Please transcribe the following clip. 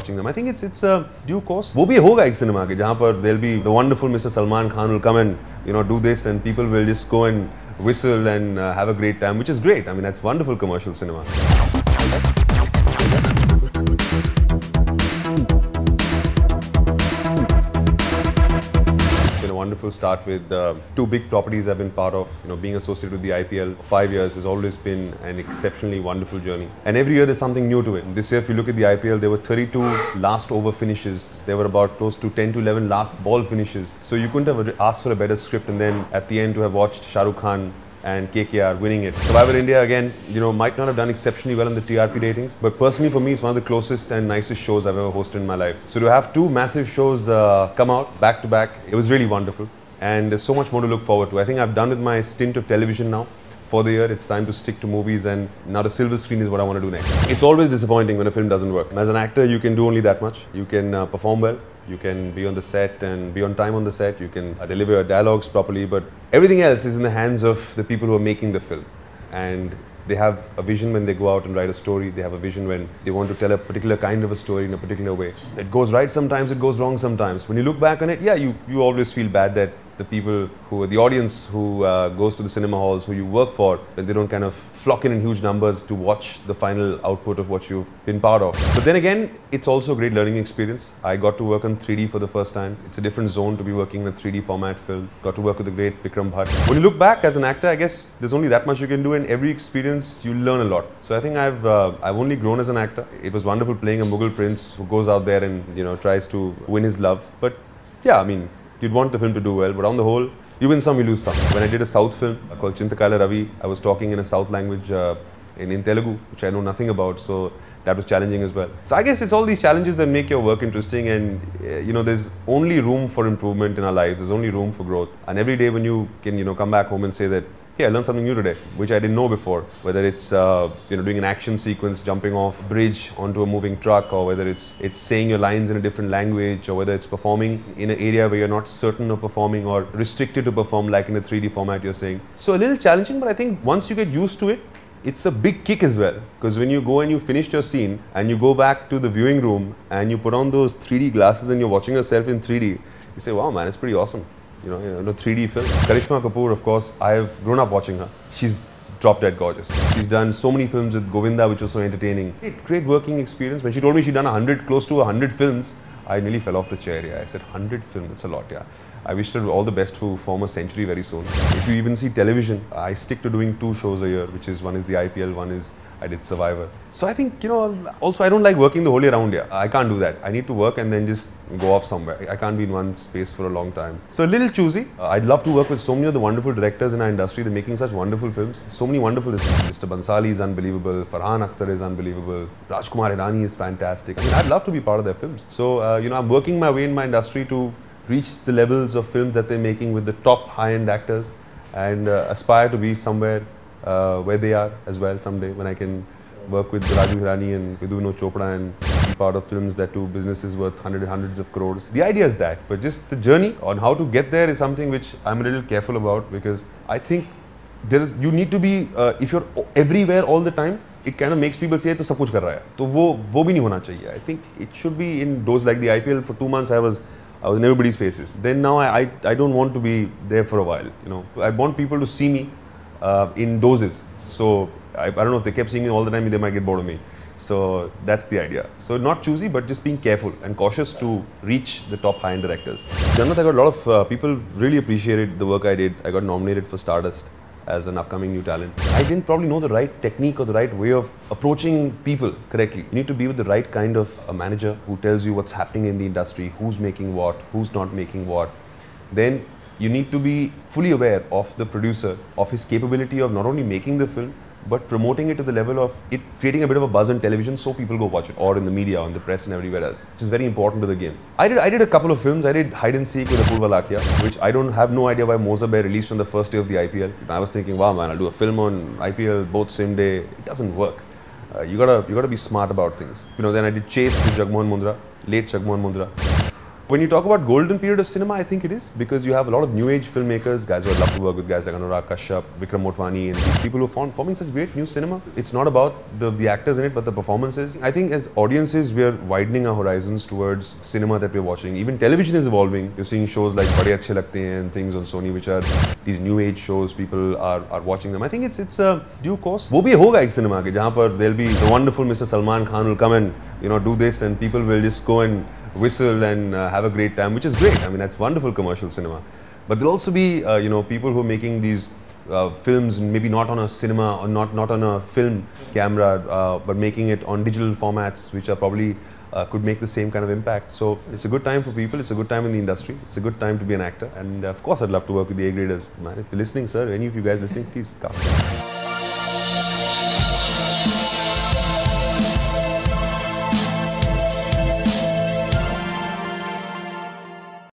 watching them. I think it's a due course. वो भी होगा एक cinema के जहाँ पर there'll be the wonderful Mr. Salman Khan will come and do this, and people will just go and whistle and have a great time, which is great. I mean, that's wonderful commercial cinema. Wonderful start with two big properties I've been part of. Being associated with the IPL for 5 years has always been an exceptionally wonderful journey. And every year there's something new to it. This year, if you look at the IPL, there were 32 last over finishes. There were about close to 10 to 11 last ball finishes. So you couldn't have asked for a better script, and then at the end to have watched Shah Rukh Khan and KKR winning it. Survivor India again, might not have done exceptionally well in the TRP ratings, but personally for me, it's one of the closest and nicest shows I've ever hosted in my life. So to have two massive shows come out back to back, it was really wonderful. And there's so much more to look forward to. I think I've done with my stint of television now for the year. It's time to stick to movies, and now the silver screen is what I want to do next. It's always disappointing when a film doesn't work. As an actor, you can do only that much. You can perform well, you can be on the set and be on time on the set, you can deliver your dialogues properly, but everything else is in the hands of the people who are making the film. And they have a vision when they go out and write a story. They have a vision when they want to tell a particular kind of a story in a particular way. It goes right sometimes, it goes wrong sometimes. When you look back on it, yeah, you always feel bad that the people who are the audience who goes to the cinema halls, who you work for, that they don't kind of flock in huge numbers to watch the final output of what you've been part of. But then again, it's also a great learning experience. I got to work on 3D for the first time. It's a different zone to be working in a 3D format film. Got to work with the great Vikram Bhatt. When you look back as an actor, I guess there's only that much you can do, and every experience you learn a lot. So I think I've only grown as an actor. It was wonderful playing a Mughal prince who goes out there and tries to win his love. But yeah, I mean, you'd want the film to do well, but on the whole, you win some, you lose some. When I did a South film called Chintakala Ravi, I was talking in a South language in Telugu, which I know nothing about, so that was challenging as well. So I guess it's all these challenges that make your work interesting, and there's only room for improvement in our lives, there's only room for growth. And every day when you can come back home and say that, hey, I learned something new today, which I didn't know before. Whether it's doing an action sequence, jumping off a bridge onto a moving truck, or whether it's saying your lines in a different language, or whether it's performing in an area where you're not certain of performing or restricted to perform, like in a 3D format you're saying. So a little challenging, but I think once you get used to it, it's a big kick as well. Because when you go and you finished your scene and you go back to the viewing room and you put on those 3D glasses and you're watching yourself in 3D, you say, wow man, it's pretty awesome. 3D film. Karisma Kapoor, of course, I've grown up watching her. She's drop dead gorgeous. She's done so many films with Govinda, which was so entertaining. Great working experience. When she told me she'd done close to 100 films, I nearly fell off the chair. Yeah, I said 100 films, that's a lot, yeah. I wish her all the best to form a century very soon. If you even see television, I stick to doing 2 shows a year, which is one is the IPL, one is I did Survivor. So I think, also I don't like working the whole year round here. I can't do that. I need to work and then just go off somewhere. I can't be in one space for a long time. So a little choosy. I'd love to work with so many of the wonderful directors in our industry. They're making such wonderful films. So many wonderful. Mr. Bansali is unbelievable. Farhan Akhtar is unbelievable. Rajkumar Hirani is fantastic. I mean, I'd love to be part of their films. So, I'm working my way in my industry to reach the levels of films that they're making with the top high-end actors, and aspire to be somewhere where they are as well someday, when I can work with Raju Hirani and Vidhu Chopra and be part of films that do businesses worth hundreds of crores. The idea is that, but just the journey on how to get there is something which I'm a little careful about, because I think you need to be, if you're everywhere all the time, it kind of makes people say, to sab kuch kar raha hai. To wo bhi nahi hona chahiye. I think it should be in dose. Like the IPL, for 2 months I was in everybody's faces. Then now I don't want to be there for a while, I want people to see me in doses. So I don't know, if they kept seeing me all the time, they might get bored of me. So that's the idea. So not choosy, but just being careful and cautious to reach the top high-end directors. Jannat, I got a lot of people really appreciated the work I did. I got nominated for Stardust as an upcoming new talent. I didn't probably know the right technique or the right way of approaching people correctly. You need to be with the right kind of a manager who tells you what's happening in the industry, who's making what, who's not making what. Then you need to be fully aware of the producer, of his capability of not only making the film, but promoting it to the level of it creating a bit of a buzz on television so people go watch it, or in the media, on the press and everywhere else, which is very important to the game. I did a couple of films. I did Hide and Seek with Apurva Lakhia, which I have no idea why Moza Bear released on the first day of the IPL. I was thinking, wow man, I'll do a film on IPL both same day. It doesn't work. You gotta be smart about things. Then I did Chase with Jagmohan Mundra, late Jagmohan Mundra. When you talk about golden period of cinema, I think it is, because you have a lot of new age filmmakers, guys who I'd love to work with, guys like Anurag Kashyap, Vikram Motwani, and people who are forming such great new cinema. It's not about the actors in it, but the performances. I think as audiences, we are widening our horizons towards cinema that we're watching. Even television is evolving. You're seeing shows like Bade Achhe Lagte Hain and things on Sony, which are these new age shows. People are watching them. I think it's a due course. वो भी होगा एक cinema के जहाँ पर there'll be the wonderful Mr. Salman Khan will come and do this, and people will just go and whistle and have a great time, which is great. I mean, that's wonderful commercial cinema. But there'll also be people who are making these films, maybe not on a cinema or not on a film camera, but making it on digital formats, which are probably could make the same kind of impact. So it's a good time for people. It's a good time in the industry. It's a good time to be an actor. And of course, I'd love to work with the A-graders. Man, if you're listening, sir, any of you guys listening, please come.